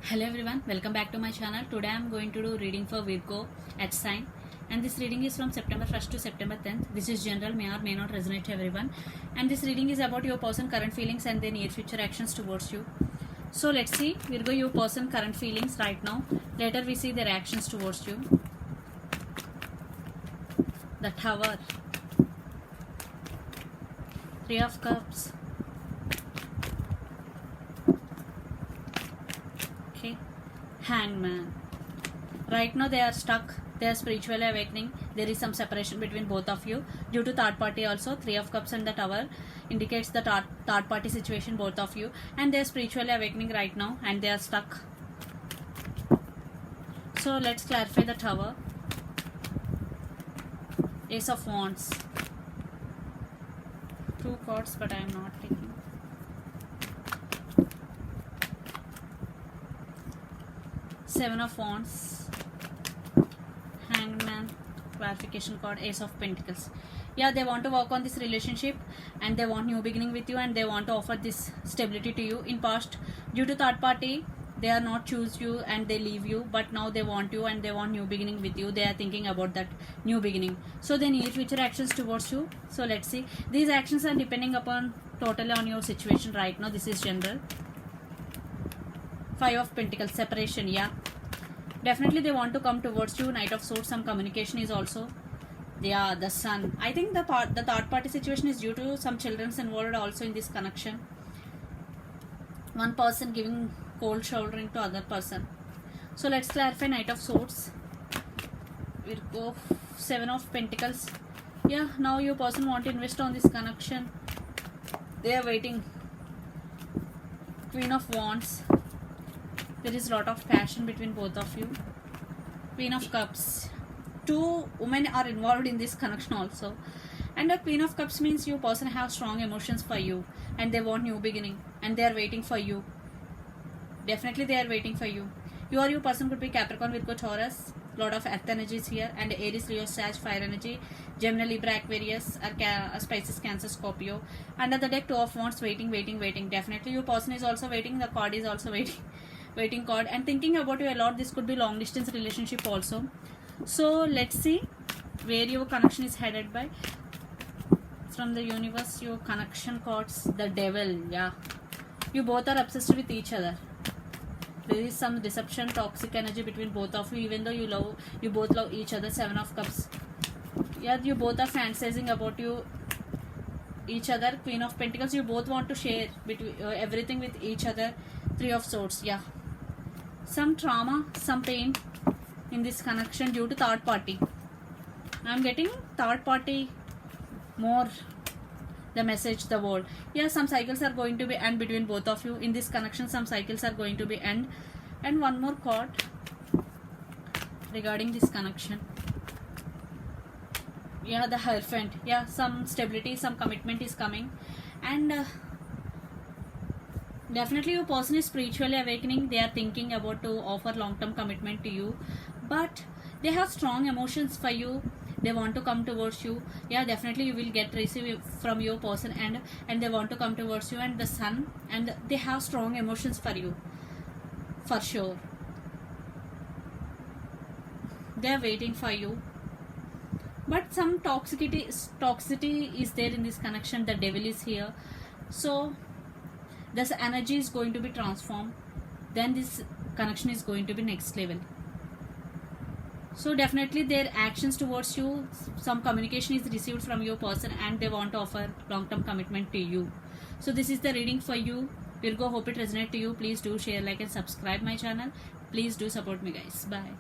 Hello everyone, welcome back to my channel. Today I am going to do reading for Virgo at sign, and this reading is from September 1st to September 10th. This is general, may or may not resonate to everyone, and this reading is about your person current feelings and their near future actions towards you. So let's see Virgo, your person current feelings right now. Later we see their actions towards you. The Tower, Three of Cups, Hangman. Right now they are stuck, they are spiritually awakening. There is some separation between both of you due to third party also. Three of Cups and the Tower indicates the third party situation, both of you, and they are spiritually awakening right now and they are stuck. So let's clarify the Tower. Ace of Wands, two cards, but I am not taking. Seven of Wands, Hangman, clarification card, Ace of Pentacles. Yeah, they want to work on this relationship and they want new beginning with you, and they want to offer this stability to you. In past, due to third party, they are not choose you and they leave you, but now they want you and they want new beginning with you. They are thinking about that new beginning, so they need future actions towards you. So let's see, these actions are depending upon totally on your situation right now. This is general. Five of Pentacles, separation. Yeah, definitely they want to come towards you. Knight of Swords, some communication is also. Yeah, the Sun. I think the third party situation is due to some children's involved also in this connection. One person giving cold shouldering to other person. So let's clarify Knight of Swords. We'll go Seven of Pentacles. Yeah, now your person want to invest on this connection. They are waiting. Queen of Wands. There is a lot of passion between both of you. Queen of Cups. Two women are involved in this connection also. And the Queen of Cups means your person have strong emotions for you and they want new beginning and they are waiting for you. Definitely they are waiting for you. You or your person could be Capricorn, Virgo, Taurus. Lot of earth energies here, and Aries, Leo, Sag, fire energy, Gemini, Libra, Aquarius, Pisces, Cancer, Scorpio. Under the deck, Two of Wands, waiting. Definitely your person is also waiting. The card is also waiting card and thinking about you a lot. This could be long distance relationship also. So let's see where your connection is headed by. From the universe, your connection cards, the Devil. Yeah, you both are obsessed with each other. There is some deception, toxic energy between both of you, even though you both love each other. Seven of Cups. Yeah, you both are fantasizing about each other. Queen of Pentacles, you both want to share between everything with each other. Three of Swords. Yeah, some trauma, some pain in this connection due to third party. I'm getting third party more. The message, the word. Yeah, some cycles are going to be end between both of you in this connection. Some cycles are going to be end. And one more card regarding this connection. Yeah, the Hierophant. Yeah, some stability, some commitment is coming, and definitely your person is spiritually awakening. They are thinking about to offer long-term commitment to you, but they have strong emotions for you. They want to come towards you. Yeah, definitely you will get receive from your person, and they want to come towards you. And the Sun, and they have strong emotions for you for sure. They are waiting for you, but some toxicity is there in this connection. The Devil is here, so this energy is going to be transformed. Then this connection is going to be next level. So definitely their actions towards you, some communication is received from your person and they want to offer long-term commitment to you. So this is the reading for you, Virgo. Hope it resonates to you. Please do share, like and subscribe my channel. Please do support me guys. Bye.